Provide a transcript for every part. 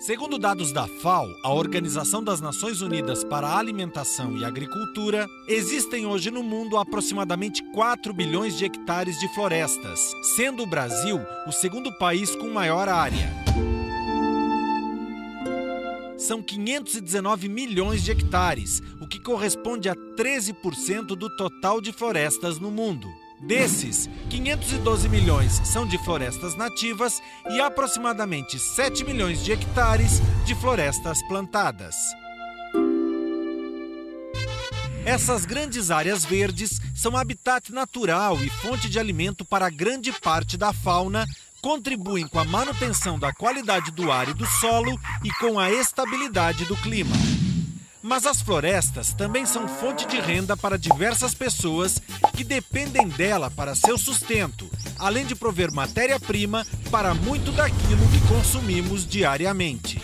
Segundo dados da FAO, a Organização das Nações Unidas para a Alimentação e Agricultura, existem hoje no mundo aproximadamente 4 bilhões de hectares de florestas, sendo o Brasil o segundo país com maior área. São 519 milhões de hectares, o que corresponde a 13% do total de florestas no mundo. Desses, 512 milhões são de florestas nativas e aproximadamente 7 milhões de hectares de florestas plantadas. Essas grandes áreas verdes são habitat natural e fonte de alimento para grande parte da fauna, contribuem com a manutenção da qualidade do ar e do solo e com a estabilidade do clima. Mas as florestas também são fonte de renda para diversas pessoas que dependem dela para seu sustento, além de prover matéria-prima para muito daquilo que consumimos diariamente.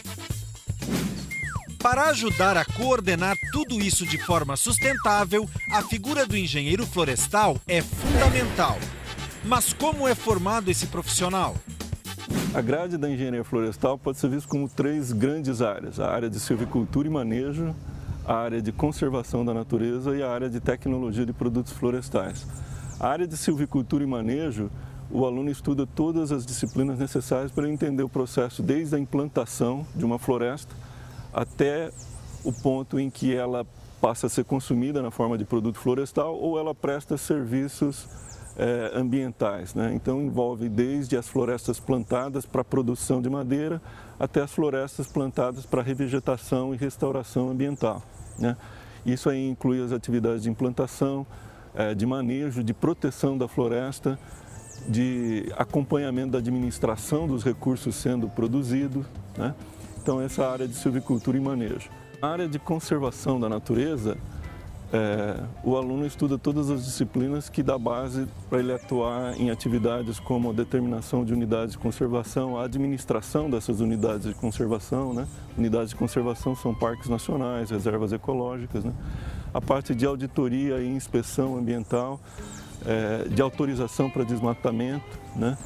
Para ajudar a coordenar tudo isso de forma sustentável, a figura do engenheiro florestal é fundamental. Mas como é formado esse profissional? A grade da engenharia florestal pode ser vista como 3 grandes áreas: a área de silvicultura e manejo, a área de conservação da natureza e a área de tecnologia de produtos florestais. A área de silvicultura e manejo, o aluno estuda todas as disciplinas necessárias para entender o processo desde a implantação de uma floresta até o ponto em que ela passa a ser consumida na forma de produto florestal ou ela presta serviços ambientais, né? Então envolve desde as florestas plantadas para a produção de madeira até as florestas plantadas para revegetação e restauração ambiental, né? Isso aí inclui as atividades de implantação, de manejo, de proteção da floresta, de acompanhamento da administração dos recursos sendo produzidos, né? Então essa área de silvicultura e manejo. A área de conservação da natureza, o aluno estuda todas as disciplinas que dá base para ele atuar em atividades como a determinação de unidades de conservação, a administração dessas unidades de conservação, né? Unidades de conservação são parques nacionais, reservas ecológicas, né? A parte de auditoria e inspeção ambiental, de autorização para desmatamento, né?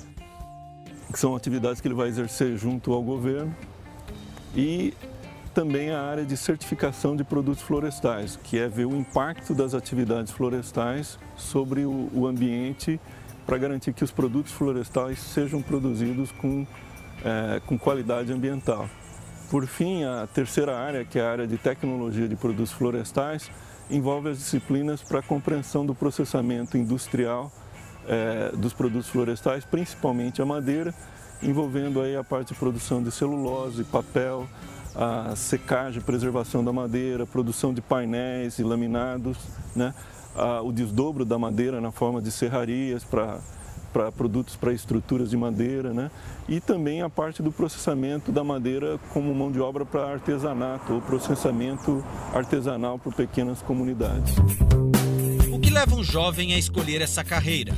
Que são atividades que ele vai exercer junto ao governo, e também a área de certificação de produtos florestais, que é ver o impacto das atividades florestais sobre o ambiente para garantir que os produtos florestais sejam produzidos com qualidade ambiental. Por fim, a terceira área, que é a área de tecnologia de produtos florestais, envolve as disciplinas para a compreensão do processamento industrial dos produtos florestais, principalmente a madeira, envolvendo aí a parte de produção de celulose, papel, a secagem, preservação da madeira, produção de painéis e laminados, né? O desdobro da madeira na forma de serrarias para produtos para estruturas de madeira, né? E também a parte do processamento da madeira como mão de obra para artesanato ou processamento artesanal para pequenas comunidades. O que leva um jovem a escolher essa carreira?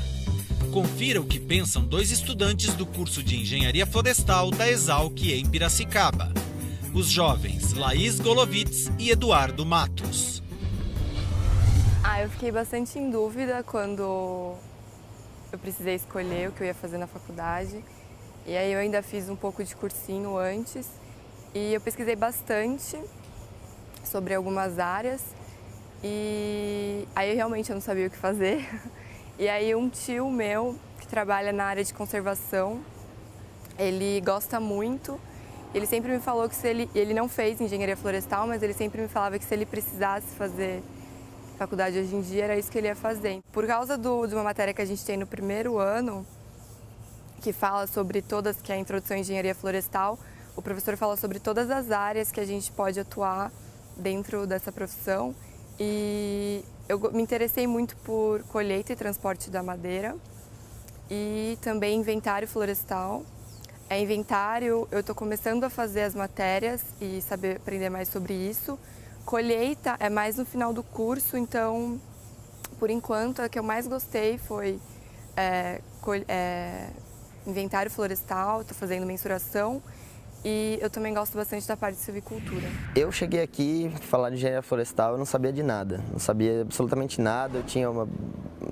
Confira o que pensam 2 estudantes do curso de Engenharia Florestal da Exalc em Piracicaba. Os jovens Laís Golovitz e Eduardo Matos. Eu fiquei bastante em dúvida quando eu precisei escolher o que eu ia fazer na faculdade. E aí eu ainda fiz um pouco de cursinho antes. E eu pesquisei bastante sobre algumas áreas. E aí realmente eu não sabia o que fazer. E aí um tio meu, que trabalha na área de conservação, ele gosta muito. Ele sempre me falou que ele não fez engenharia florestal, mas ele sempre me falava que se ele precisasse fazer faculdade hoje em dia, era isso que ele ia fazer. Por causa de uma matéria que a gente tem no primeiro ano, que fala sobre que é a introdução à engenharia florestal, o professor fala sobre todas as áreas que a gente pode atuar dentro dessa profissão. E eu me interessei muito por colheita e transporte da madeira e também inventário florestal. Inventário, eu estou começando a fazer as matérias e aprender mais sobre isso. Colheita é mais no final do curso, então, por enquanto, a que eu mais gostei foi inventário florestal, estou fazendo mensuração e eu também gosto bastante da parte de silvicultura. Eu cheguei aqui, falar de engenharia florestal, eu não sabia de nada, não sabia absolutamente nada, eu tinha uma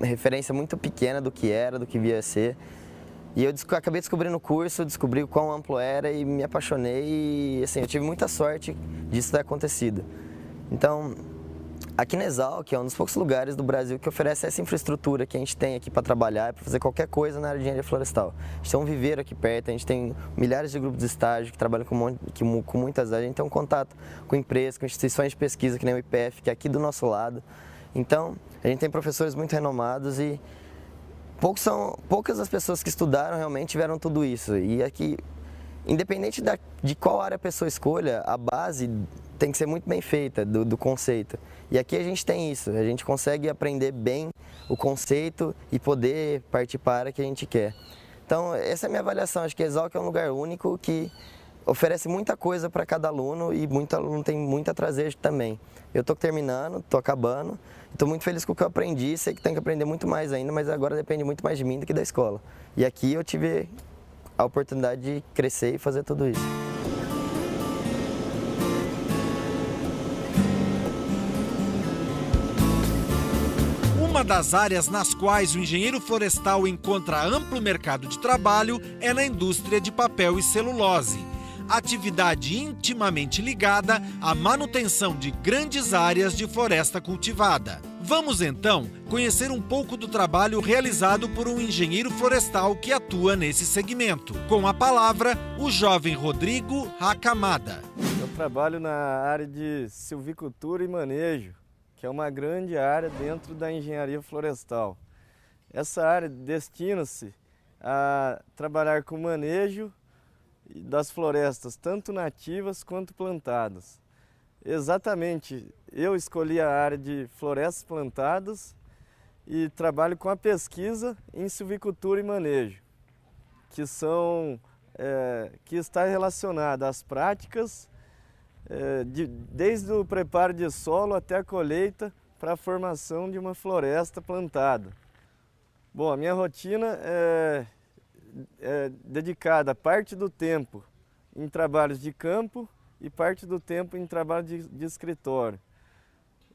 referência muito pequena do que era, do que via ser. E eu acabei descobrindo o curso, descobri o quão amplo era e me apaixonei e assim, eu tive muita sorte disso ter acontecido. Então, aqui na Exalc é um dos poucos lugares do Brasil que oferece essa infraestrutura que a gente tem aqui para trabalhar, para fazer qualquer coisa na área de engenharia florestal. A gente tem um viveiro aqui perto, a gente tem milhares de grupos de estágio que trabalham com muitas áreas, a gente tem um contato com empresas, com instituições de pesquisa, que nem o IPF, que é aqui do nosso lado. Então, a gente tem professores muito renomados e poucas as pessoas que estudaram realmente tiveram tudo isso. E aqui, independente de qual área a pessoa escolha, a base tem que ser muito bem feita do conceito. E aqui a gente tem isso, a gente consegue aprender bem o conceito e poder partir para a área que a gente quer. Então, essa é a minha avaliação. Acho que a Exalc é um lugar único que oferece muita coisa para cada aluno e muito aluno tem muito a trazer também. Eu estou terminando, estou acabando, estou muito feliz com o que eu aprendi, sei que tenho que aprender muito mais ainda, mas agora depende muito mais de mim do que da escola. E aqui eu tive a oportunidade de crescer e fazer tudo isso. Uma das áreas nas quais o engenheiro florestal encontra amplo mercado de trabalho é na indústria de papel e celulose, atividade intimamente ligada à manutenção de grandes áreas de floresta cultivada. Vamos então conhecer um pouco do trabalho realizado por um engenheiro florestal que atua nesse segmento. Com a palavra, o jovem Rodrigo Hakamada. Eu trabalho na área de silvicultura e manejo, que é uma grande área dentro da engenharia florestal. Essa área destina-se a trabalhar com manejo das florestas, tanto nativas quanto plantadas. Exatamente, eu escolhi a área de florestas plantadas e trabalho com a pesquisa em silvicultura e manejo, que está relacionada às práticas desde o preparo de solo até a colheita para a formação de uma floresta plantada. Bom, a minha rotina é dedicada parte do tempo em trabalhos de campo e parte do tempo em trabalho de escritório.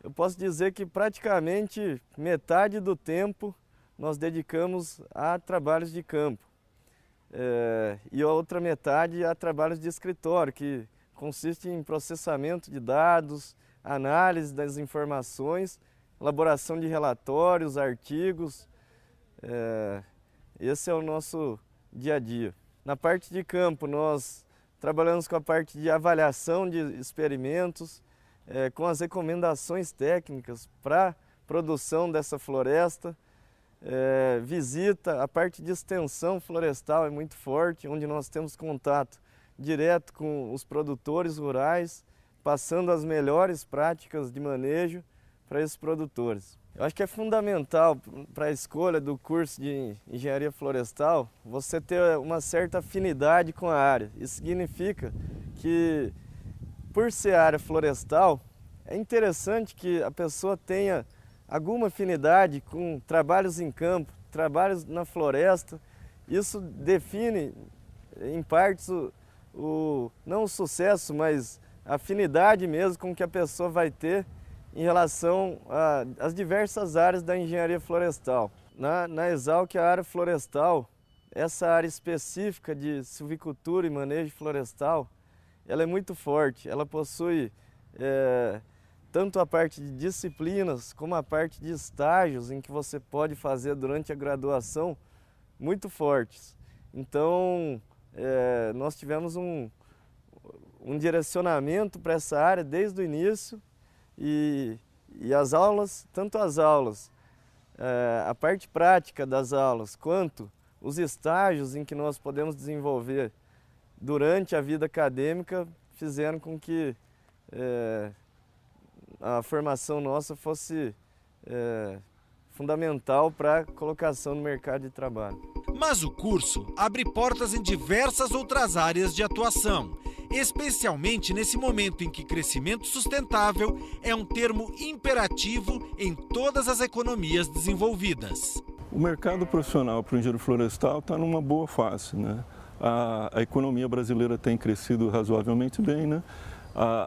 Eu posso dizer que praticamente metade do tempo nós dedicamos a trabalhos de campo e a outra metade a trabalhos de escritório, que consiste em processamento de dados, análise das informações, elaboração de relatórios, artigos. Esse é o nosso dia a dia. Na parte de campo, nós trabalhamos com a parte de avaliação de experimentos, com as recomendações técnicas para a produção dessa floresta, visita, a parte de extensão florestal é muito forte, onde nós temos contato direto com os produtores rurais, passando as melhores práticas de manejo para esses produtores. Eu acho que é fundamental para a escolha do curso de engenharia florestal você ter uma certa afinidade com a área. Isso significa que, por ser área florestal, é interessante que a pessoa tenha alguma afinidade com trabalhos em campo, trabalhos na floresta. Isso define, em partes, não o sucesso, mas a afinidade mesmo com que a pessoa vai ter em relação às diversas áreas da engenharia florestal. Na Exalc, a área florestal, essa área específica de silvicultura e manejo florestal, ela é muito forte. Ela possui tanto a parte de disciplinas como a parte de estágios em que você pode fazer durante a graduação muito fortes. Então, nós tivemos um direcionamento para essa área desde o início e as aulas, tanto as aulas, a parte prática das aulas, quanto os estágios em que nós podemos desenvolver durante a vida acadêmica, fizeram com que a formação nossa fosse fundamental para a colocação no mercado de trabalho. Mas o curso abre portas em diversas outras áreas de atuação, especialmente nesse momento em que crescimento sustentável é um termo imperativo em todas as economias desenvolvidas. O mercado profissional para o engenheiro florestal está numa boa fase, né? A economia brasileira tem crescido razoavelmente bem, né?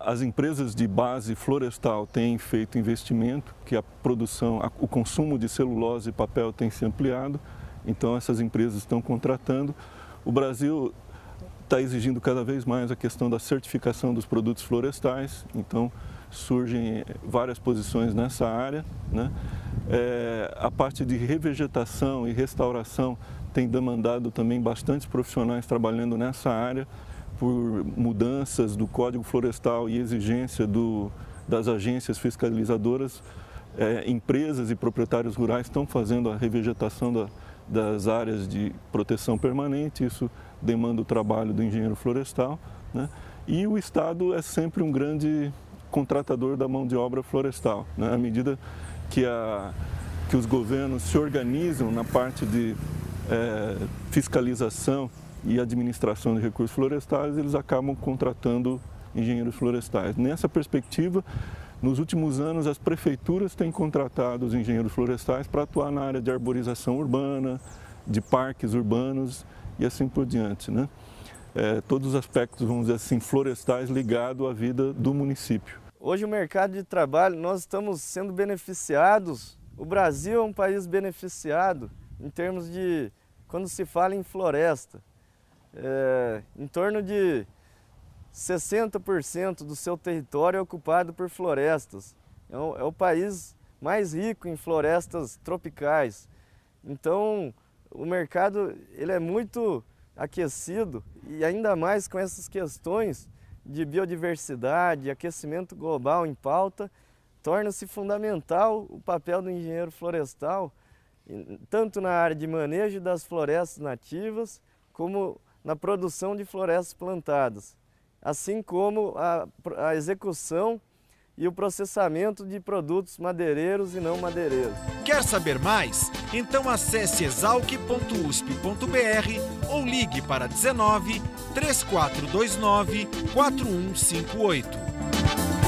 As empresas de base florestal têm feito investimento, que a produção, o consumo de celulose e papel tem se ampliado. Então essas empresas estão contratando. O Brasil está exigindo cada vez mais a questão da certificação dos produtos florestais, então surgem várias posições nessa área, né? A parte de revegetação e restauração tem demandado também bastantes profissionais trabalhando nessa área, por mudanças do Código Florestal e exigência das agências fiscalizadoras. Empresas e proprietários rurais estão fazendo a revegetação das áreas de proteção permanente, isso demanda o trabalho do engenheiro florestal, né? E o Estado é sempre um grande contratador da mão de obra florestal, né? À medida que os governos se organizam na parte de fiscalização e administração de recursos florestais, eles acabam contratando engenheiros florestais. Nessa perspectiva, nos últimos anos, as prefeituras têm contratado os engenheiros florestais para atuar na área de arborização urbana, de parques urbanos e assim por diante, né? Todos os aspectos, vamos dizer assim, florestais ligados à vida do município. Hoje o mercado de trabalho, nós estamos sendo beneficiados, o Brasil é um país beneficiado em termos de, quando se fala em floresta, em torno de 60% do seu território é ocupado por florestas. É o país mais rico em florestas tropicais. Então, o mercado ele é muito aquecido e ainda mais com essas questões de biodiversidade, aquecimento global em pauta, torna-se fundamental o papel do engenheiro florestal, tanto na área de manejo das florestas nativas, como na produção de florestas plantadas, assim como a execução e o processamento de produtos madeireiros e não madeireiros. Quer saber mais? Então acesse exalc.usp.br ou ligue para 19 3429 4158.